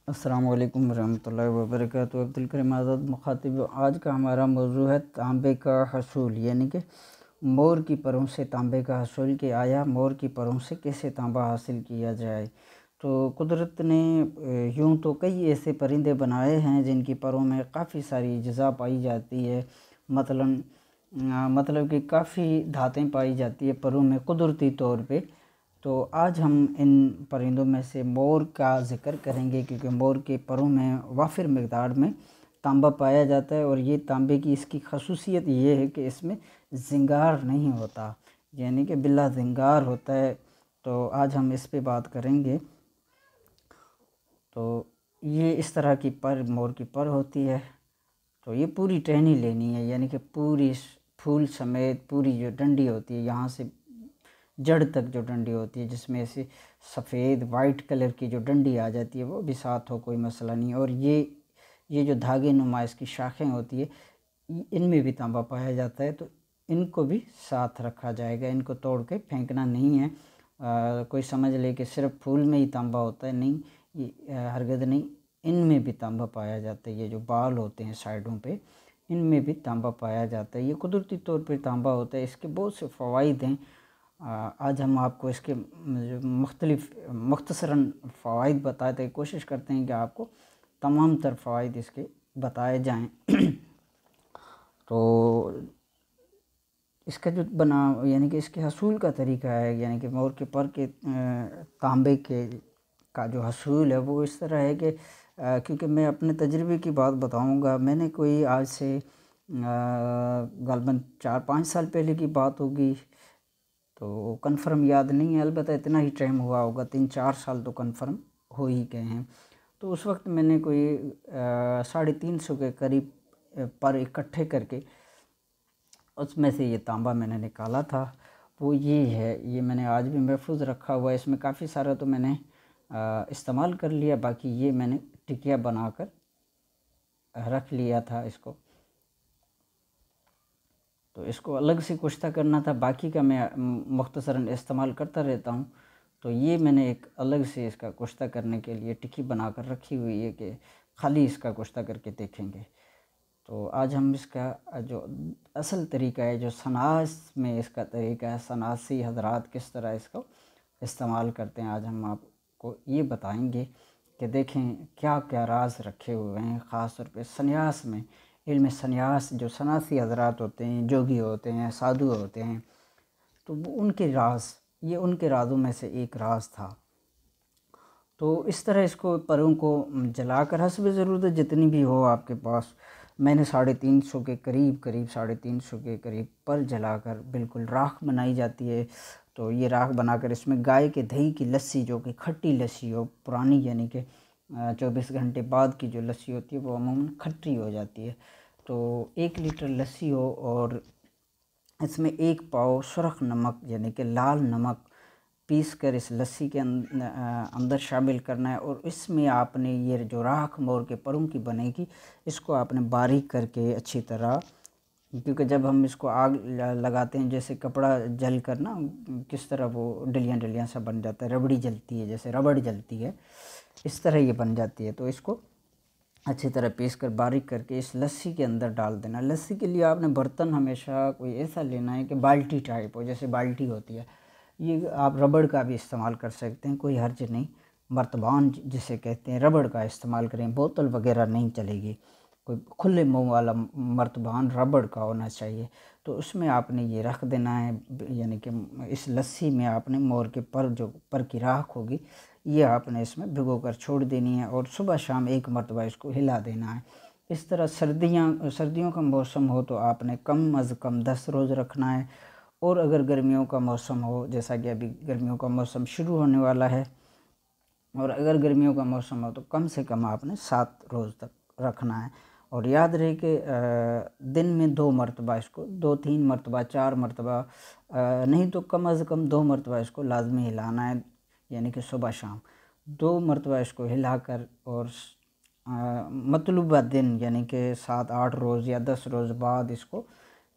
السلام علیکم ورحمۃ اللہ وبرکاتہ۔ عبدالکریم آزاد مخاطب، آج کا ہمارا موضوع ہے تانبے کا حصول، یعنی کہ مور کی پروں سے تانبے کا حصول، کہ آیا مور کی پروں سے کیسے تانبا حاصل کیا جائے۔ تو قدرت نے یوں تو کئی ایسے پرندے بنائے ہیں جن کی پروں میں کافی ساری اجزاء پائی جاتی ہے، مطلب کہ کافی دھاتیں پائی جاتی ہے پروں میں قدرتی طور پہ۔ تو آج ہم ان پرندوں میں سے مور کا ذکر کریں گے، کیونکہ مور کے پروں میں وافر مقدار میں تانبا پایا جاتا ہے، اور یہ تانبے کی اس کی خصوصیت یہ ہے کہ اس میں زنگار نہیں ہوتا، یعنی کہ بلا زنگار ہوتا ہے۔ تو آج ہم اس پہ بات کریں گے۔ تو یہ اس طرح کی مور کی پر ہوتی ہے، تو یہ پوری ٹہنی لینی ہے، یعنی کہ پوری پھول سمیت پوری جو ڈنڈی ہوتی ہے، یہاں سے جڑ تک جو ڈنڈی ہوتی ہے، جس میں سے سفید وائٹ کلر کی جو ڈنڈی آ جاتی ہے وہ بھی ساتھ ہو، کوئی مسئلہ نہیں۔ اور یہ جو دھاگے نما اس کی شاخیں ہوتی ہے، ان میں بھی تانبا پایا جاتا ہے، تو ان کو بھی ساتھ رکھا جائے گا، ان کو توڑ کے پھینکنا نہیں ہے۔ کوئی سمجھ لے کہ صرف پھول میں ہی تانبا ہوتا ہے، نہیں، ہرگز نہیں، ان میں بھی تانبا پایا جاتا ہے۔ یہ جو بال ہوتے ہیں سائڈوں پہ، ان میں بھی تانبا پایا جاتا ہے۔ یہ قدرتی طور پہ تانبا ہوتا ہے، اس کے بہت سے فوائد ہیں۔ آج ہم آپ کو اس کے مختصراً فوائد بتاتے ہیں، کوشش کرتے ہیں کہ آپ کو تمام تر فوائد اس کے بتائے جائیں۔ تو اس کا جو یعنی کہ اس کے حصول کا طریقہ ہے، یعنی کہ مور کے پر کے تانبے کا جو حصول ہے وہ اس طرح ہے کہ کیونکہ میں اپنے تجربے کی بات بتاؤں گا، میں نے کوئی آج سے غالباً 4-5 سال پہلے کی بات ہوگی، تو کنفرم یاد نہیں ہے، البتہ اتنا ہی ٹائم ہوا ہوگا، 3-4 سال تو کنفرم ہو ہی گئے ہیں۔ تو اس وقت میں نے کوئی 350 کے قریب پر اکٹھے کر کے اس میں سے یہ تانبا میں نے نکالا تھا۔ وہ یہ ہے، یہ میں نے آج بھی محفوظ رکھا ہوا ہے۔ اس میں کافی سارا تو میں نے استعمال کر لیا، باقی یہ میں نے ٹکیا بنا کر رکھ لیا تھا اس کو۔ تو اس کو الگ سے کشتہ کرنا تھا، باقی کا میں مختصراً استعمال کرتا رہتا ہوں۔ تو یہ میں نے ایک الگ سے اس کا کشتہ کرنے کے لیے ٹکی بنا کر رکھی ہوئی ہے کہ خالی اس کا کشتہ کر کے دیکھیں گے۔ تو آج ہم اس کا جو اصل طریقہ ہے، جو صناعت میں اس کا طریقہ ہے، صنعتی حضرات کس طرح اس کو استعمال کرتے ہیں، آج ہم آپ کو یہ بتائیں گے کہ دیکھیں کیا کیا راز رکھے ہوئے ہیں، خاص طور پہ سنیاس میں، علم سنیاس، جو صنعتی حضرات ہوتے ہیں، جوگی ہوتے ہیں، سادھو ہوتے ہیں، تو وہ ان کے راز، یہ ان کے رازوں میں سے ایک راز تھا۔ تو اس طرح اس کو پروں کو جلا کر حسب ضرورت جتنی بھی ہو آپ کے پاس، میں نے 350 کے قریب 350 کے قریب پر جلا کر بالکل راکھ بنائی جاتی ہے۔ تو یہ راکھ بنا کر اس میں گائے کے دہی کی لسی، جو کہ کھٹی لسی ہو، پرانی، یعنی کہ 24 گھنٹے بعد کی جو لسی ہوتی ہے وہ عموماً کھٹی ہو جاتی ہے۔ تو 1 لیٹر لسی ہو، اور اس میں 1 پاؤ سرخ نمک، یعنی کہ لال نمک پیس کر اس لسی کے اندر شامل کرنا ہے، اور اس میں آپ نے یہ جو راکھ مور کے پروں کی بنے گی، اس کو آپ نے باریک کر کے اچھی طرح، کیونکہ جب ہم اس کو آگ لگاتے ہیں، جیسے کپڑا جل کر نا کس طرح وہ ڈلیاں ڈلیاں سا بن جاتا ہے، ربڑی جلتی ہے، جیسے ربڑ جلتی ہے، اس طرح یہ بن جاتی ہے۔ تو اس کو اچھی طرح پیس کر باریک کر کے اس لسی کے اندر ڈال دینا۔ لسی کے لیے آپ نے برتن ہمیشہ کوئی ایسا لینا ہے کہ بالٹی ٹائپ ہو، جیسے بالٹی ہوتی ہے، یہ آپ ربڑ کا بھی استعمال کر سکتے ہیں، کوئی حرج نہیں، مرتبان جسے کہتے ہیں، ربڑ کا استعمال کریں، بوتل وغیرہ نہیں چلے گی، کوئی کھلے منہ والا مرتبان ربڑ کا ہونا چاہیے۔ تو اس میں آپ نے یہ رکھ دینا ہے، یعنی کہ اس لسی میں آپ نے مور کے جو پر کی راکھ ہوگی، یہ آپ نے اس میں بھگو کر چھوڑ دینی ہے، اور صبح شام 1 مرتبہ اس کو ہلا دینا ہے۔ اس طرح سردیوں کا موسم ہو تو آپ نے کم از کم 10 روز رکھنا ہے، اور اگر گرمیوں کا موسم ہو، جیسا کہ ابھی گرمیوں کا موسم شروع ہونے والا ہے، اور اگر گرمیوں کا موسم ہو تو کم سے کم آپ نے 7 روز تک رکھنا ہے۔ اور یاد رہے کہ دن میں 2 مرتبہ اس کو، 2-3 مرتبہ 4 مرتبہ نہیں تو کم از کم 2 مرتبہ اس کو لازمی ہلانا ہے، یعنی کہ صبح شام 2 مرتبہ اس کو ہلا کر، اور مطلوبہ دن یعنی کہ 7-8 روز یا 10 روز بعد اس کو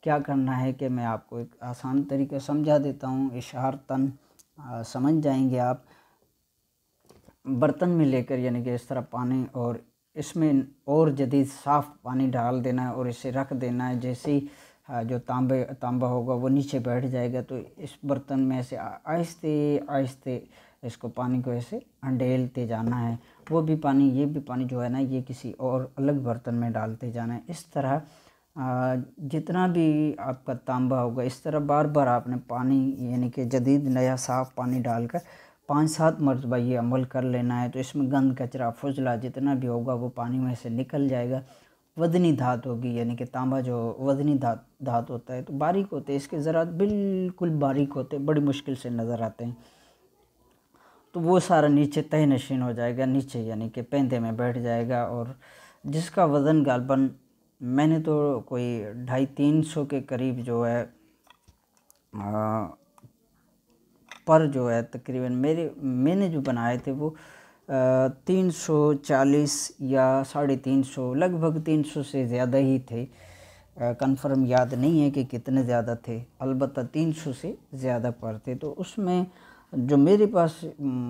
کیا کرنا ہے کہ میں آپ کو ایک آسان طریقہ سمجھا دیتا ہوں، اشارتاً سمجھ جائیں گے آپ۔ برتن میں لے کر یعنی کہ اس طرح پانی، اور اس میں اور جدید صاف پانی ڈال دینا ہے اور اسے رکھ دینا ہے۔ جیسے ہی جو تانبا ہوگا وہ نیچے بیٹھ جائے گا تو اس برتن میں سے آہستہ آہستہ اس کو پانی کو ایسے انڈیلتے جانا ہے۔ وہ بھی پانی، یہ بھی پانی جو ہے نا، یہ کسی اور الگ برتن میں ڈالتے جانا ہے۔ اس طرح جتنا بھی آپ کا تانبا ہوگا، اس طرح بار بار آپ نے پانی یعنی کہ جدید نیا صاف پانی ڈال کر 5-7 مرتبہ یہ عمل کر لینا ہے۔ تو اس میں گند کچرا فضلہ جتنا بھی ہوگا وہ پانی میں سے نکل جائے گا۔ وزنی دھات ہوگی، یعنی کہ تانبا جو وزنی دھات ہوتا ہے تو باریک ہوتے ہیں، اس کے ذرات بالکل باریک ہوتے ہیں، بڑی مشکل سے نظر آتے ہیں۔ تو وہ سارا نیچے تہہ نشین ہو جائے گا، نیچے یعنی کہ پیندے میں بیٹھ جائے گا، اور جس کا وزن غالباً میں نے تو کوئی 250-300 کے قریب جو ہے پر جو ہے تقریباً میں نے جو بنائے تھے وہ 340 یا 350، لگ بھگ 300 سے زیادہ ہی تھے۔ کنفرم یاد نہیں ہے کہ کتنے زیادہ تھے، البتہ 300 سے زیادہ پر تھے۔ تو اس میں جو میرے پاس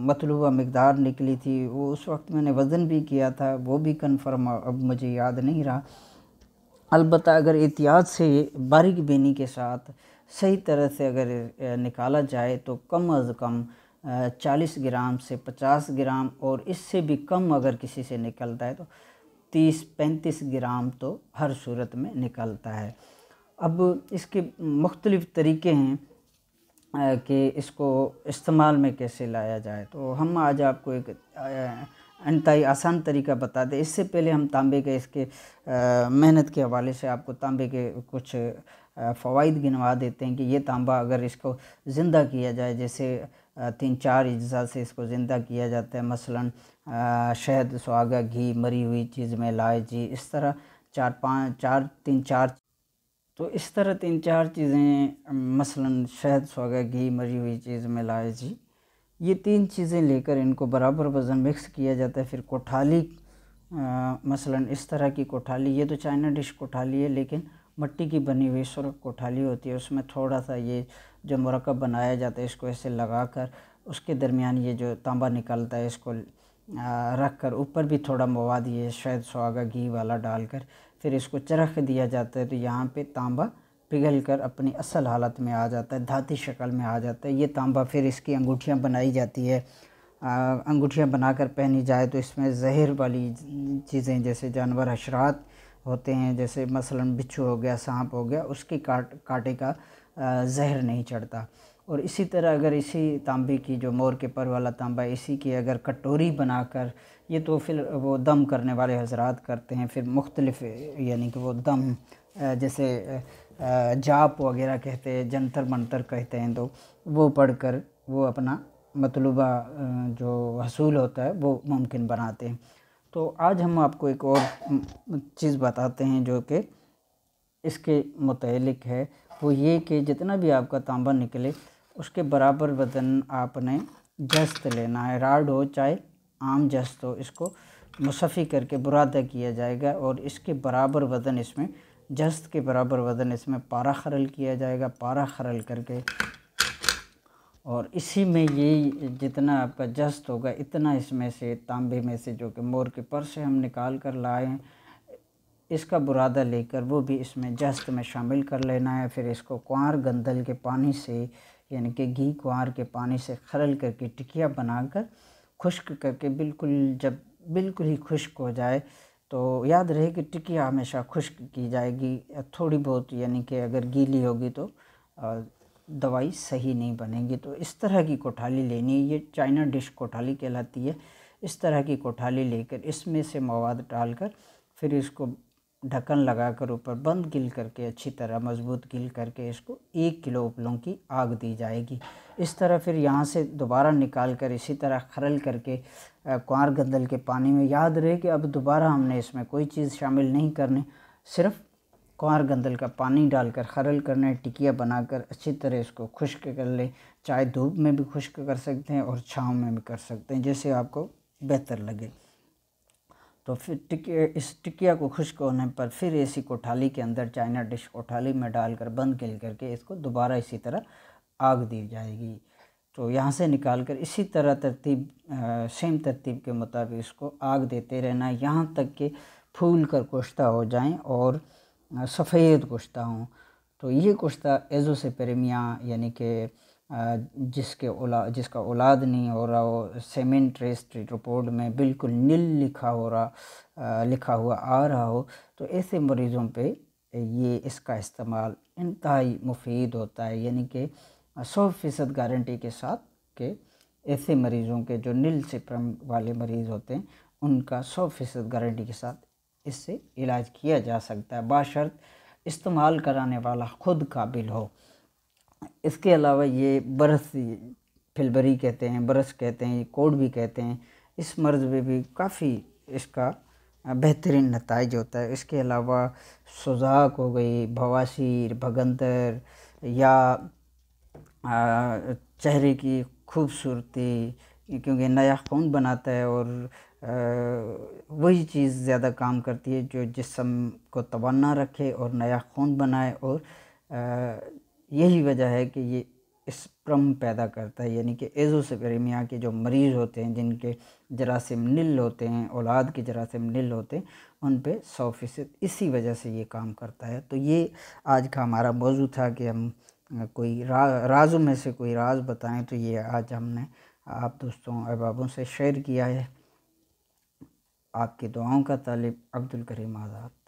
مطلوبہ مقدار نکلی تھی، وہ اس وقت میں نے وزن بھی کیا تھا، وہ بھی کنفرم اب مجھے یاد نہیں رہا۔ البتہ اگر احتیاط سے باریک بینی کے ساتھ صحیح طرح سے اگر نکالا جائے تو کم از کم 40 گرام سے 50 گرام، اور اس سے بھی کم اگر کسی سے نکلتا ہے تو 30-35 گرام تو ہر صورت میں نکلتا ہے۔ اب اس کے مختلف طریقے ہیں کہ اس کو استعمال میں کیسے لایا جائے، تو ہم آج آپ کو ایک انتہائی آسان طریقہ بتا دیں۔ اس سے پہلے ہم تانبے کے اس کے محنت کے حوالے سے آپ کو تانبے کے کچھ فوائد گنوا دیتے ہیں کہ یہ تانبا اگر اس کو زندہ کیا جائے، جیسے 3-4 اجزاء سے اس کو زندہ کیا جاتا ہے، مثلاً شہد، سہاگا، گھی، مری ہوئی چیز میں الائچی، اس طرح 3-4 تو اس طرح 3-4 چیزیں، مثلاً شہد، سہاگا، گھی، مری ہوئی چیز میں الائچی، یہ 3 چیزیں لے کر ان کو برابر وزن مکس کیا جاتا ہے۔ پھر کوٹھالی، مثلاً اس طرح کی کوٹھالی، یہ تو چائنا ڈش کوٹھالی ہے لیکن مٹی کی بنی ہوئی سرخ کوٹھالی ہوتی ہے، اس میں تھوڑا سا یہ جو مرکب بنایا جاتا ہے اس کو ایسے لگا کر اس کے درمیان یہ جو تانبا نکلتا ہے اس کو رکھ کر اوپر بھی تھوڑا مواد یہ شہد، سہاگا، گھی والا ڈال کر پھر اس کو چرخ دیا جاتا ہے، تو یہاں پہ تانبا پگھل کر اپنی اصل حالت میں آ جاتا ہے، دھاتی شکل میں آ جاتا ہے۔ یہ تانبا پھر اس کی انگوٹھیاں بنائی جاتی ہے، انگوٹھیاں بنا کر پہنی جائے تو اس میں زہر والی چیزیں جیسے جانور حشرات ہوتے ہیں، جیسے مثلاً بچھو ہو گیا، سانپ ہو گیا، اس کے کاٹے کا زہر نہیں چڑھتا۔ اور اسی طرح اگر اسی تانبے کی جو مور کے پر والا تانبا، اسی کی اگر کٹوری بنا کر، یہ تو پھر وہ دم کرنے والے حضرات کرتے ہیں، پھر مختلف یعنی کہ وہ دم جیسے جاپ وغیرہ کہتے ہیں، جنتر منتر کہتے ہیں، تو وہ پڑھ کر وہ اپنا مطلوبہ جو حصول ہوتا ہے وہ ممکن بناتے ہیں۔ تو آج ہم آپ کو ایک اور چیز بتاتے ہیں جو کہ اس کے متعلق ہے، وہ یہ کہ جتنا بھی آپ کا تانبا نکلے اس کے برابر وزن آپ نے جست لینا ہے، راڈ ہو چاہے عام جست ہو، اس کو مصفی کر کے برادہ کیا جائے گا، اور اس کے برابر وزن اس میں جست کے برابر وزن اس میں پارا خرل کیا جائے گا، پارا خرل کر کے، اور اسی میں یہ جتنا آپ کا جست ہوگا اتنا اس میں سے تانبے میں سے جو کہ مور کے پر سے ہم نکال کر لائے ہیں، اس کا برادہ لے کر وہ بھی اس میں جست میں شامل کر لینا ہے۔ پھر اس کو کوار گندل کے پانی سے یعنی کہ گھی کوار کے پانی سے خرل کر کے ٹکیا بنا کر خشک کر کے جب بالکل ہی خشک ہو جائے، تو یاد رہے کہ ٹکیا ہمیشہ خشک کی جائے گی، تھوڑی بہت یعنی کہ اگر گیلی ہوگی تو دوائی صحیح نہیں بنے گی۔ تو اس طرح کی کوٹھالی لینی ہے، یہ چائنا ڈش کوٹھالی کہلاتی ہے۔ اس طرح کی کوٹھالی لے کر اس میں سے مواد ڈال کر پھر اس کو ڈھکن لگا کر اوپر بند گل کر کے اچھی طرح مضبوط گل کر کے اس کو 1 کلو اپلوں کی آگ دی جائے گی۔ اس طرح پھر یہاں سے دوبارہ نکال کر اسی طرح خرل کر کے کوار گندل کے پانی میں، یاد رہے کہ اب دوبارہ ہم نے اس میں کوئی چیز شامل نہیں کرنی، صرف کوار گندل کا پانی ڈال کر خرل کرنا ہے، ٹکیا بنا کر اچھی طرح اس کو خشک کر لیں، چاہے دھوپ میں بھی خشک کر سکتے ہیں اور چھاؤں میں بھی کر سکتے ہیں، جیسے آپ کو بہتر لگے۔ تو پھر اس ٹکیا کو خشک ہونے پر پھر ایسی کوٹھالی کے اندر چائنا ڈش کوٹھالی میں ڈال کر بند گل کر کے اس کو دوبارہ اسی طرح آگ دی جائے گی۔ تو یہاں سے نکال کر اسی طرح سیم ترتیب کے مطابق اس کو آگ دیتے رہنا ہے یہاں تک کہ پھول کر کشتہ ہو جائیں اور سفید کشتہ ہوں۔ تو یہ کشتہ ایزوسپیرمیا یعنی کہ جس کا اولاد نہیں ہو رہا ہو، سیمنٹ ریسٹریٹ رپورٹ میں بالکل نل لکھا ہوا آ رہا ہو، تو ایسے مریضوں پہ یہ اس کا استعمال انتہائی مفید ہوتا ہے، یعنی کہ 100% گارنٹی کے ساتھ کہ ایسے مریضوں کے جو نل سپرم والے مریض ہوتے ہیں ان کا 100% گارنٹی کے ساتھ اس سے علاج کیا جا سکتا ہے، باشرط استعمال کرانے والا خود قابل ہو۔ اس کے علاوہ یہ برس پھلبری کہتے ہیں، برس کہتے ہیں، کوڑ بھی کہتے ہیں، اس مرض میں بھی کافی اس کا بہترین نتائج ہوتا ہے۔ اس کے علاوہ سوزاک ہو گئی، بواسیر، بھگندر یا چہرے کی خوبصورتی، کیونکہ نیا خون بناتا ہے اور وہی چیز زیادہ کام کرتی ہے جو جسم کو توانا رکھے اور نیا خون بنائے، اور یہی وجہ ہے کہ یہ اسپرم پیدا کرتا ہے، یعنی کہ ایزوسپیرمیا کے جو مریض ہوتے ہیں جن کے جراثیم نل ہوتے ہیں، اولاد کے جراثیم نل ہوتے ہیں، ان پہ 100% اسی وجہ سے یہ کام کرتا ہے۔ تو یہ آج کا ہمارا موضوع تھا کہ ہم کوئی رازوں میں سے کوئی راز بتائیں، تو یہ آج ہم نے آپ دوستوں احبابوں سے شیئر کیا ہے۔ آپ کی دعاؤں کا طالب عبدالکریم آزاد۔